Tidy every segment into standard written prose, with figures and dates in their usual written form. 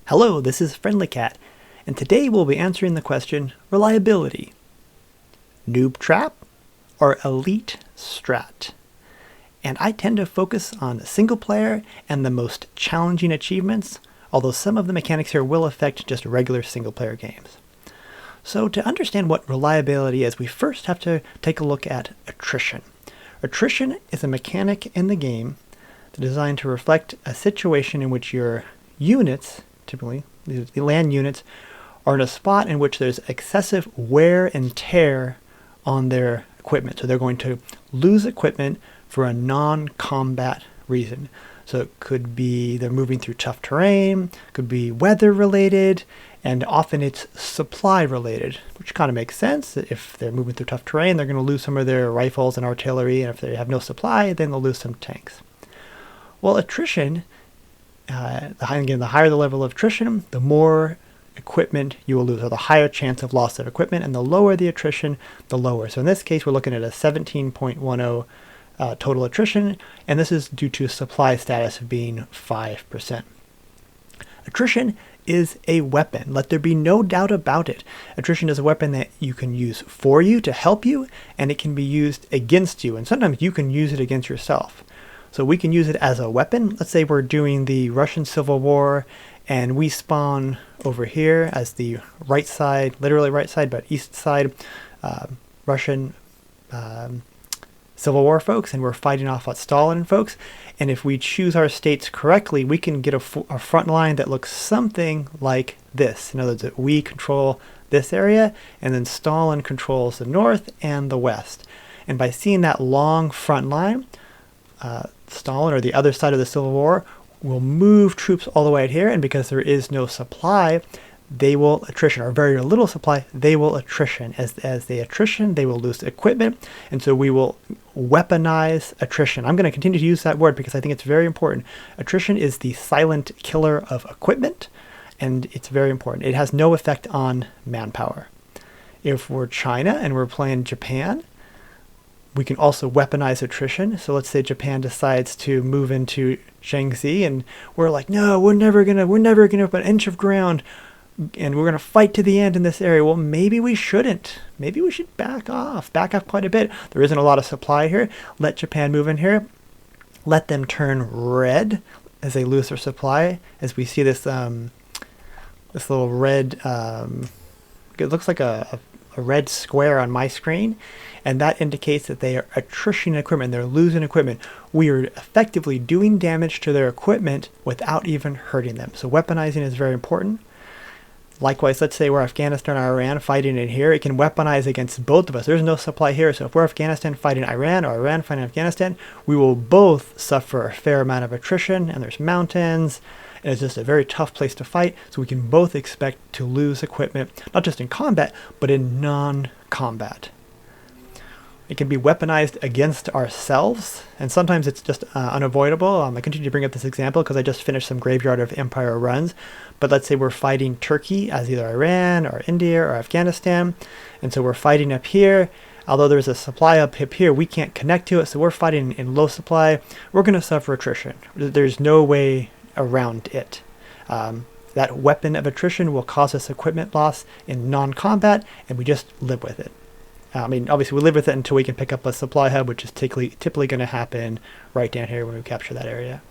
Hello, this is Friendly Cat, and today we'll be answering the question, reliability. Newb Trap or Elite Strat? And I tend to focus on single player and the most challenging achievements, although some of the mechanics here will affect just regular single player games. So to understand what reliability is, we first have to take a look at attrition. Attrition is a mechanic in the game designed to reflect a situation in which your units, typically the land units, are in a spot in which there's excessive wear and tear on their equipment. So they're going to lose equipment for a non-combat reason. So it could be they're moving through tough terrain, could be weather related, and often it's supply related, which kind of makes sense. If they're moving through tough terrain, they're going to lose some of their rifles and artillery, and if they have no supply, then they'll lose some tanks. Well, attrition, the higher the level of attrition, the more equipment you will lose, or the higher chance of loss of equipment, and the lower the attrition, the lower. So in this case, we're looking at a 17.10 total attrition, and this is due to supply status of being 5%. Attrition is a weapon. Let there be no doubt about it. Attrition is a weapon that you can use for you to help you, and it can be used against you, and sometimes you can use it against yourself. So we can use it as a weapon. Let's say we're doing the Russian Civil War, and we spawn over here as the right side, literally right side, but east side, Russian Civil War folks, and we're fighting off Stalin folks. And if we choose our states correctly, we can get a front line that looks something like this. In other words, that we control this area, and then Stalin controls the north and the west. And by seeing that long front line, Stalin, or the other side of the Civil War, will move troops all the way out here, and because there is no supply, they will attrition, or very little supply, they will attrition. As they attrition, they will lose equipment, and so we will weaponize attrition. I'm going to continue to use that word because I think it's very important. Attrition is the silent killer of equipment, and it's very important. It has no effect on manpower. If we're China and we're playing Japan, we can also weaponize attrition. So let's say Japan decides to move into Shaanxi, and we're like, no, we're never gonna put an inch of ground, and we're gonna fight to the end in this area. Well, maybe we shouldn't. Maybe we should back off quite a bit. There isn't a lot of supply here. Let Japan move in here. Let them turn red as they lose their supply. As we see this, this little red, it looks like a red square on my screen, and that indicates that they are attritioning equipment. They're losing equipment. We are effectively doing damage to their equipment without even hurting them. So weaponizing is very important. Likewise, let's say we're Afghanistan or Iran fighting in here. It can weaponize against both of us. There's no supply here, so if we're Afghanistan fighting Iran or Iran fighting Afghanistan, we will both suffer a fair amount of attrition, and there's mountains, and it's just a very tough place to fight, so we can both expect to lose equipment, not just in combat, but in non-combat. It can be weaponized against ourselves, and sometimes it's just unavoidable. I continue to bring up this example because I just finished some Graveyard of Empire runs, but let's say we're fighting Turkey as either Iran or India or Afghanistan, and so we're fighting up here. Although there's a supply up here, we can't connect to it, so we're fighting in low supply. We're going to suffer attrition. There's no way around it. That weapon of attrition will cause us equipment loss in non-combat, and we just live with it. Obviously we live with it until we can pick up a supply hub, which is typically going to happen right down here when we capture that area.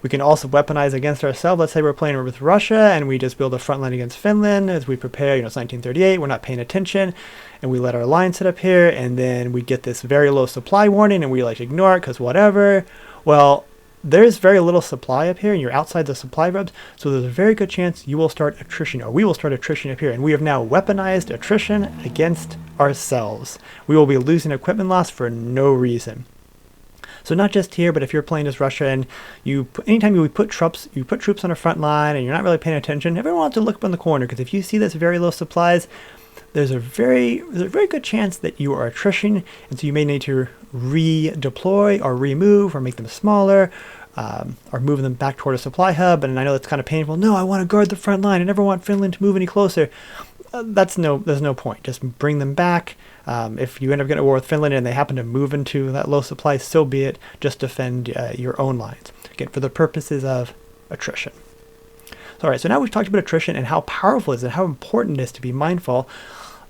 We can also weaponize against ourselves. Let's say we're playing with Russia, and we just build a front line against Finland as we prepare. It's 1938, we're not paying attention, and we let our line sit up here, and then we get this very low supply warning, and we ignore it because whatever. Well, there's very little supply up here, and you're outside the supply hubs, so there's a very good chance you will start attrition, or we will start attrition up here, and we have now weaponized attrition against ourselves. We will be losing equipment loss for no reason. So not just here, but if you're playing as Russia, and anytime you put troops on a front line, and you're not really paying attention, everyone wants to look up in the corner, because if you see this very low supplies, there's a very good chance that you are attrition, and so you may need to redeploy or remove or make them smaller, or move them back toward a supply hub. And I know that's kind of painful. No, I want to guard the front line. I never want Finland to move any closer. There's no point. Just bring them back. If you end up getting a war with Finland and they happen to move into that low supply, so be it. Just defend your own lines. Again, for the purposes of attrition. All right, so now we've talked about attrition and how powerful it is and how important it is to be mindful.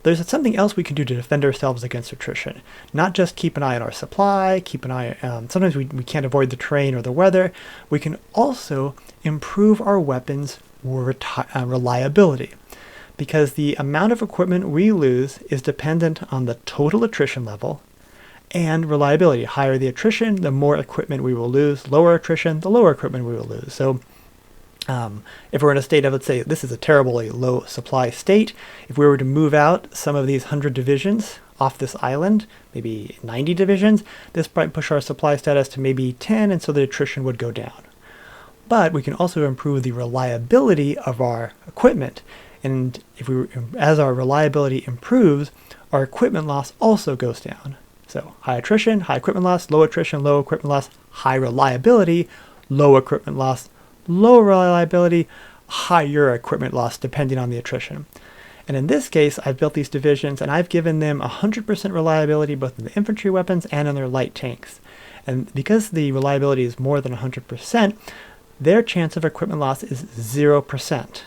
There's something else we can do to defend ourselves against attrition. Not just keep an eye on our supply, keep an eye, sometimes we can't avoid the terrain or the weather. We can also improve our weapons' reliability, because the amount of equipment we lose is dependent on the total attrition level and reliability. Higher the attrition, the more equipment we will lose. Lower attrition, the lower equipment we will lose. So if we're in a state of, let's say, this is a terribly low supply state, if we were to move out some of these 100 divisions off this island, maybe 90 divisions, this might push our supply status to maybe 10, and so the attrition would go down. But we can also improve the reliability of our equipment. And as our reliability improves, our equipment loss also goes down. So high attrition, high equipment loss, low attrition, low equipment loss, high reliability, low equipment loss, low reliability, higher equipment loss, depending on the attrition. And in this case, I've built these divisions and I've given them 100% reliability both in the infantry weapons and in their light tanks. And because the reliability is more than 100%, their chance of equipment loss is 0%.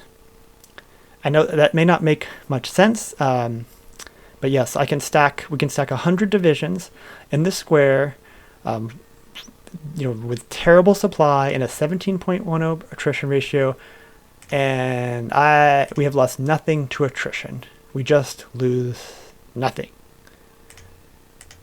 I know that may not make much sense, but yes, we can stack 100 divisions in the square, with terrible supply and a 17.10 attrition ratio, and we have lost nothing to attrition. We just lose nothing.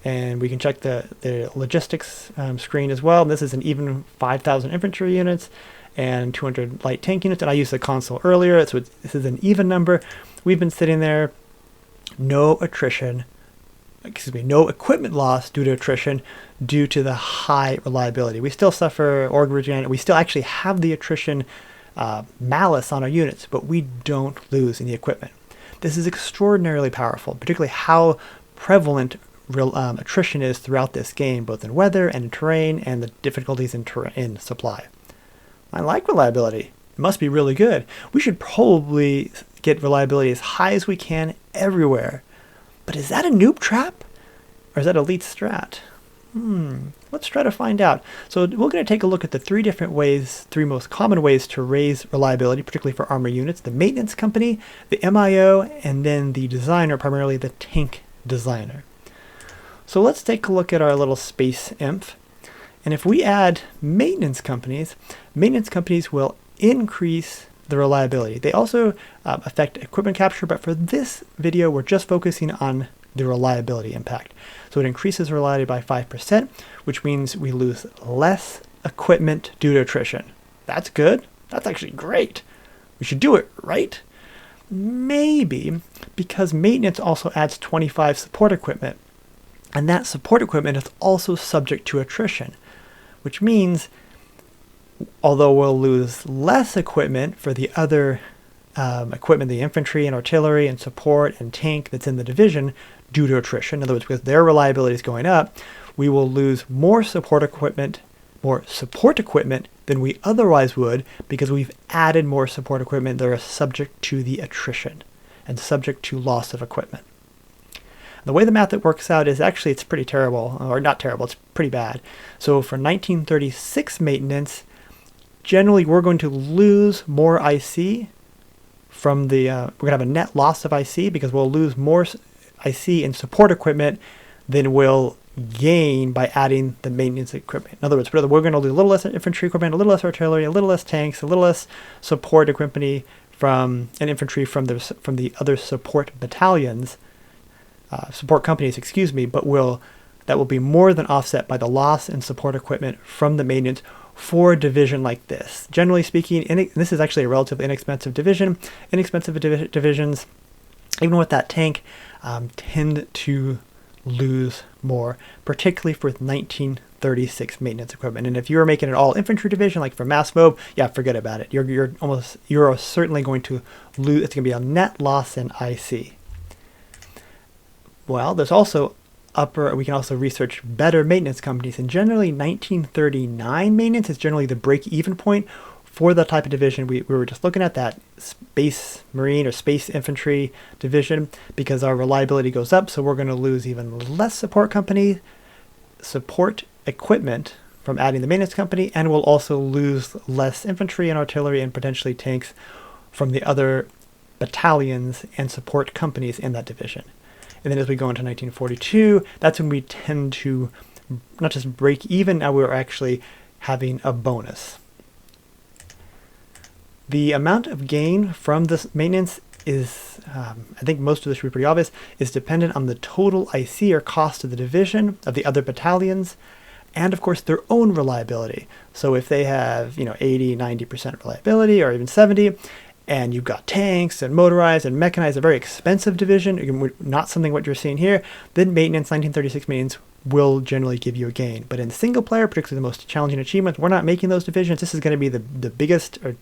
And we can check the logistics screen as well. This is an even 5,000 infantry units and 200 light tank units. And I used the console earlier, so this is an even number. We've been sitting there, no equipment loss due to attrition due to the high reliability. We still suffer org regen. We still actually have the attrition malice on our units, but we don't lose any equipment. This is extraordinarily powerful, particularly how prevalent attrition is throughout this game, both in weather and in terrain, and the difficulties in supply. I like reliability. It must be really good. We should probably get reliability as high as we can everywhere. But is that a Newb Trap? Or is that Elite Strat? Let's try to find out. So we're going to take a look at the three most common ways to raise reliability, particularly for armor units: the maintenance company, the MIO, and then the designer, primarily the tank designer. So let's take a look at our little space imp. And if we add maintenance companies will increase the reliability. They also affect equipment capture, but for this video, we're just focusing on the reliability impact. So it increases reliability by 5%, which means we lose less equipment due to attrition. That's good. That's actually great. We should do it, right? Maybe, because maintenance also adds 25 support equipment. And that support equipment is also subject to attrition, which means although we'll lose less equipment for the other equipment, the infantry and artillery and support and tank that's in the division due to attrition, in other words, because their reliability is going up, we will lose more support equipment than we otherwise would, because we've added more support equipment that are subject to the attrition and subject to loss of equipment. The way the math that works out is actually, it's pretty terrible, or not terrible, it's pretty bad. So for 1936 maintenance, generally we're going to lose more IC from the, we're going to have a net loss of IC because we'll lose more IC in support equipment than we'll gain by adding the maintenance equipment. In other words, we're going to lose a little less infantry equipment, a little less artillery, a little less tanks, a little less support equipment from infantry from the other support battalions, support companies, but that will be more than offset by the loss in support equipment from the maintenance for a division like this. Generally speaking, this is actually a relatively inexpensive division. Inexpensive divisions, even with that tank, tend to lose more, particularly for 1936 maintenance equipment. And if you were making an all infantry division, like for mass mob, yeah, forget about it. You're certainly going to lose. It's going to be a net loss in IC. Well, there's also we can also research better maintenance companies, and generally 1939 maintenance is generally the break-even point for the type of division we were just looking at, that space marine or space infantry division, because our reliability goes up, so we're going to lose even less support equipment from adding the maintenance company, and we'll also lose less infantry and artillery and potentially tanks from the other battalions and support companies in that division. And then as we go into 1942, that's when we tend to not just break even, now we're actually having a bonus. The amount of gain from this maintenance is, I think most of this should be pretty obvious, is dependent on the total IC or cost of the division, of the other battalions, and of course their own reliability. So if they have, 80, 90% reliability, or even 70, and you've got tanks and motorized and mechanized, a very expensive division, not something what you're seeing here, then maintenance, 1936 maintenance will generally give you a gain. But in single player, particularly the most challenging achievements, we're not making those divisions. This is going to be the biggest or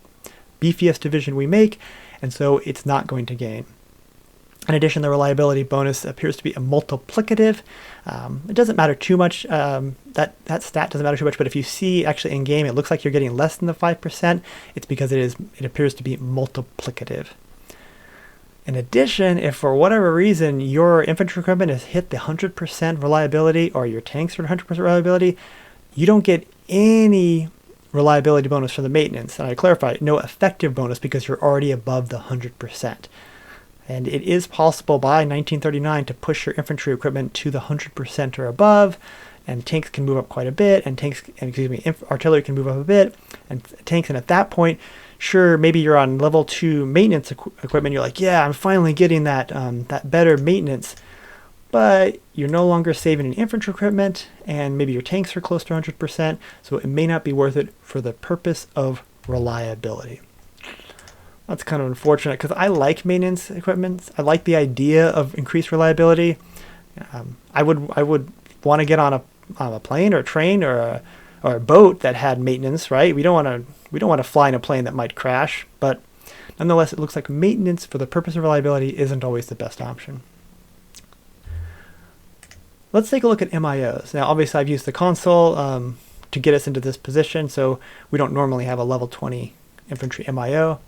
beefiest division we make, and so it's not going to gain. In addition, the reliability bonus appears to be a multiplicative. It doesn't matter too much. That stat doesn't matter too much, but if you see actually in game, it looks like you're getting less than the 5%. It's because it appears to be multiplicative. In addition, if for whatever reason your infantry equipment has hit the 100% reliability, or your tanks are 100% reliability, you don't get any reliability bonus for the maintenance. And I clarify, no effective bonus, because you're already above the 100%. And it is possible by 1939 to push your infantry equipment to the 100% or above, and tanks can move up quite a bit, and artillery can move up a bit, and tanks. And at that point, sure, maybe you're on level 2 maintenance equipment. You're like, yeah, I'm finally getting that that better maintenance, but you're no longer saving in infantry equipment, and maybe your tanks are close to 100%, so it may not be worth it for the purpose of reliability. That's kind of unfortunate, because I like maintenance equipment. I like the idea of increased reliability. I would want to get on a plane or a train or a boat that had maintenance, right? We don't want to fly in a plane that might crash, but nonetheless, it looks like maintenance for the purpose of reliability isn't always the best option. Let's take a look at MIOs. Now, obviously, I've used the console to get us into this position, so we don't normally have a level 20 infantry MIO.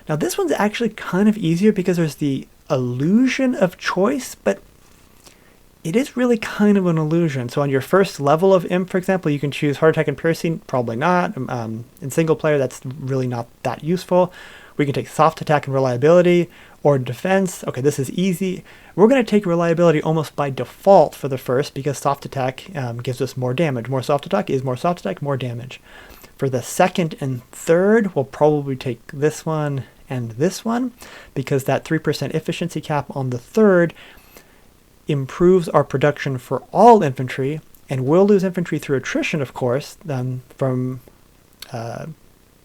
Now, this one's actually kind of easier because there's the illusion of choice, but it is really kind of an illusion. So on your first level of imp, for example, you can choose hard attack and piercing, probably not. In single player, that's really not that useful. We can take soft attack and reliability, or defense. Okay, this is easy. We're going to take reliability almost by default for the first, because soft attack gives us more damage. More soft attack is more soft attack, more damage. For the second and third, we'll probably take this one and this one, because that 3% efficiency cap on the third improves our production for all infantry, and we'll lose infantry through attrition, of course, from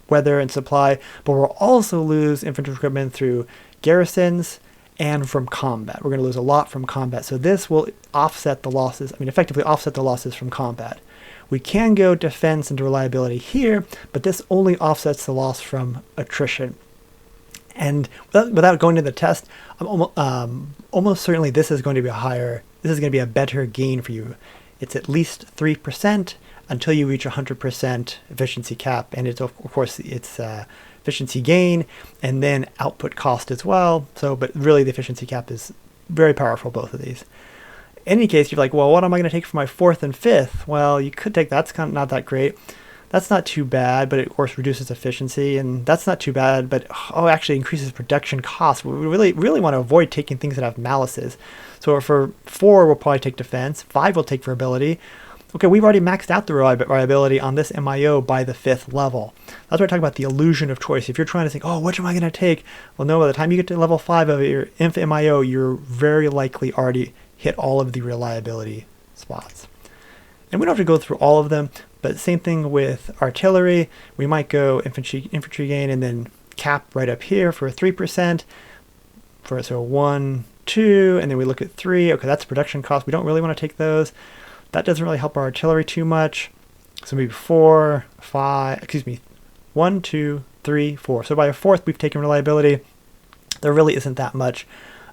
weather and supply, but we'll also lose infantry equipment through garrisons and from combat. We're going to lose a lot from combat, so this will offset the losses, effectively offset the losses from combat. We can go defense and reliability here, but this only offsets the loss from attrition. And without going to the test, I'm almost certainly this is going to be a better gain for you. It's at least 3% until you reach 100% efficiency cap, and it's of course it's efficiency gain and then output cost as well. So, but really the efficiency cap is very powerful, both of these. In any case, you're like, well, what am I going to take for my 4th and 5th? Well, you could take that's kind of not that great. That's not too bad, but it of course reduces efficiency, and that's not too bad, but actually increases production costs. We really want to avoid taking things that have malices. So for 4, we'll probably take defense. 5 will take variability. Okay, we've already maxed out the reliability on this MIO by the 5th level. That's why I talk about the illusion of choice. If you're trying to think, oh, which am I going to take? Well, no, by the time you get to level 5 of your inf MIO, you're very likely already hit all of the reliability spots. And we don't have to go through all of them, but same thing with artillery. We might go infantry gain and then cap right up here for 3%. So 1, 2, and then we look at 3. Okay, that's production cost. We don't really want to take those. That doesn't really help our artillery too much. So maybe 4, 5, 1, 2, 3, 4. So by a 4th, we've taken reliability. There really isn't that much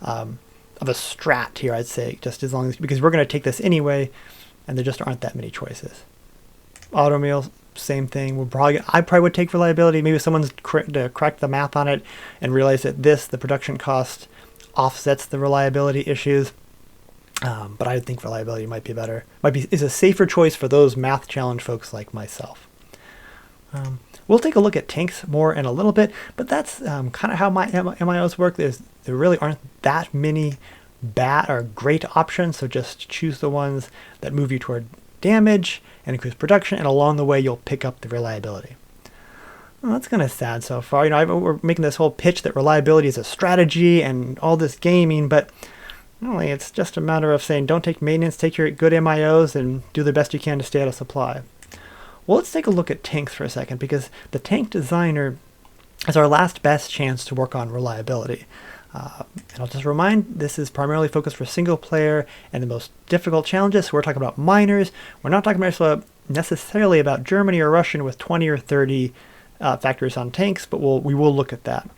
of a strat here, I'd say, just as long as, because we're going to take this anyway, and there just aren't that many choices. Auto meal, same thing. I probably would take reliability. Maybe someone's cracked the math on it and realized that the production cost offsets the reliability issues. But I think reliability might be better. Is a safer choice for those math challenge folks like myself. We'll take a look at tanks more in a little bit, but that's kind of how my MIOs work. There really aren't that many bad or great options, so just choose the ones that move you toward damage and increase production, and along the way you'll pick up the reliability. Well, that's kind of sad so far. We're making this whole pitch that reliability is a strategy and all this gaming, but really it's just a matter of saying don't take maintenance, take your good MIOs and do the best you can to stay out of supply. Well, let's take a look at tanks for a second, because the tank designer is our last best chance to work on reliability. And I'll just remind, this is primarily focused for single player and the most difficult challenges. So we're talking about minors. We're not talking necessarily about Germany or Russian with 20 or 30 factories on tanks, but we will look at that.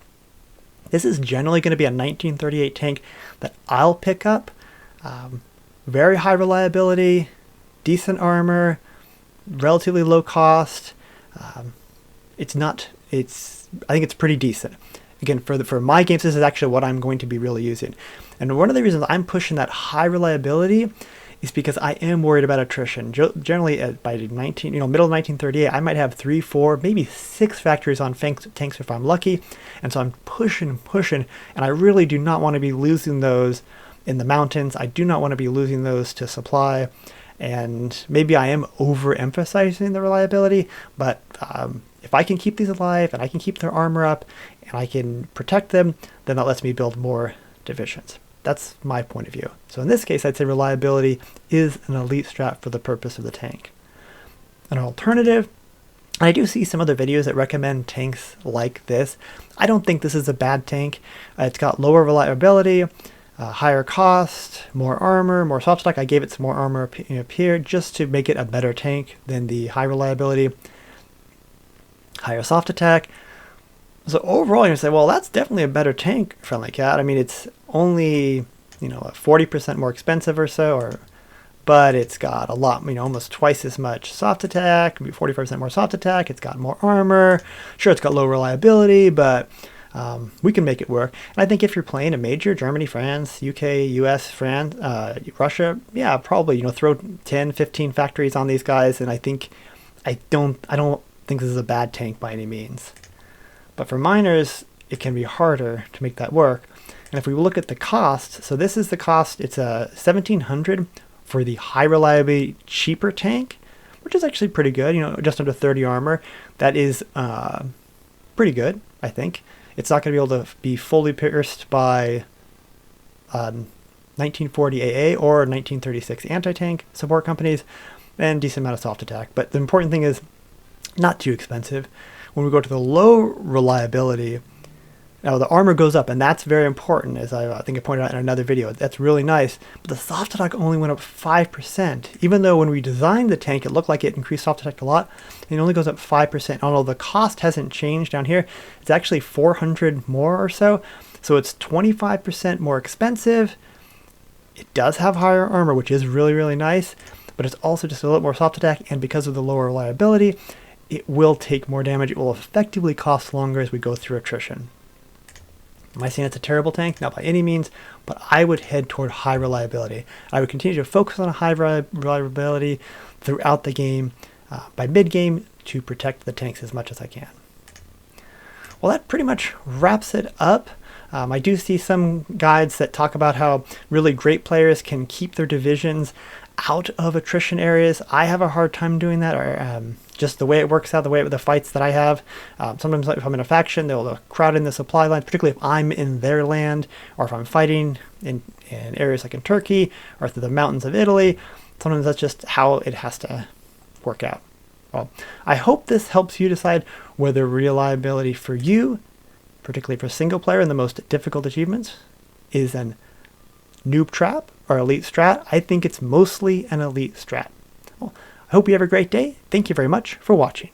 This is generally going to be a 1938 tank that I'll pick up. Very high reliability, decent armor, relatively low cost. I think it's pretty decent. Again, for my games, this is actually what I'm going to be really using. And one of the reasons I'm pushing that high reliability is because I am worried about attrition. Generally, by middle of 1938, I might have 3, 4, maybe 6 factories on tanks if I'm lucky. And so I'm pushing, and I really do not want to be losing those in the mountains. I do not want to be losing those to supply. And maybe I am overemphasizing the reliability, but if I can keep these alive and I can keep their armor up and I can protect them, then that lets me build more divisions. That's my point of view. So in this case, I'd say reliability is an elite strat for the purpose of the tank. An alternative, I do see some other videos that recommend tanks like this. I don't think this is a bad tank. It's got lower reliability, higher cost, more armor, more soft stock. I gave it some more armor up here just to make it a better tank than the high reliability, higher soft attack. So overall, you're gonna say, well, that's definitely a better tank, Friendly Cat. I mean, it's only 40% more expensive or so, but it's got a lot, almost twice as much soft attack, maybe 45% more soft attack. It's got more armor. Sure, it's got low reliability, but we can make it work. And I think if you're playing a major, Germany, France, UK, US, France, Russia, yeah, probably throw 10, 15 factories on these guys, and I don't think this is a bad tank by any means. But for miners, it can be harder to make that work. And if we look at the cost, so this is the cost. It's a $1,700 for the high reliability cheaper tank, which is actually pretty good. Just under 30 armor. That is pretty good, I think. It's not going to be able to be fully pierced by 1940 AA or 1936 anti-tank support companies, and decent amount of soft attack. But the important thing is not too expensive. When we go to the low reliability, now the armor goes up, and that's very important, as I think I pointed out in another video. That's really nice, but the soft attack only went up 5%. Even though when we designed the tank, it looked like it increased soft attack a lot, it only goes up 5%. Although the cost hasn't changed down here, it's actually 400 more or so. So it's 25% more expensive. It does have higher armor, which is really, really nice, but it's also just a little more soft attack, and because of the lower reliability, it will take more damage. It will effectively cost longer as we go through attrition. Am I saying it's a terrible tank? Not by any means, but I would head toward high reliability. I would continue to focus on high reliability throughout the game, by mid-game, to protect the tanks as much as I can. Well, that pretty much wraps it up. I do see some guides that talk about how really great players can keep their divisions out of attrition areas. I have a hard time doing that, or just the way it works out, the fights that I have. Sometimes if I'm in a faction, they'll crowd in the supply lines, particularly if I'm in their land, or if I'm fighting in areas like in Turkey, or through the mountains of Italy. Sometimes that's just how it has to work out. Well, I hope this helps you decide whether reliability for you, particularly for single player and the most difficult achievements, is an Newb Trap or Elite Strat. I think it's mostly an Elite Strat. Well, I hope you have a great day. Thank you very much for watching.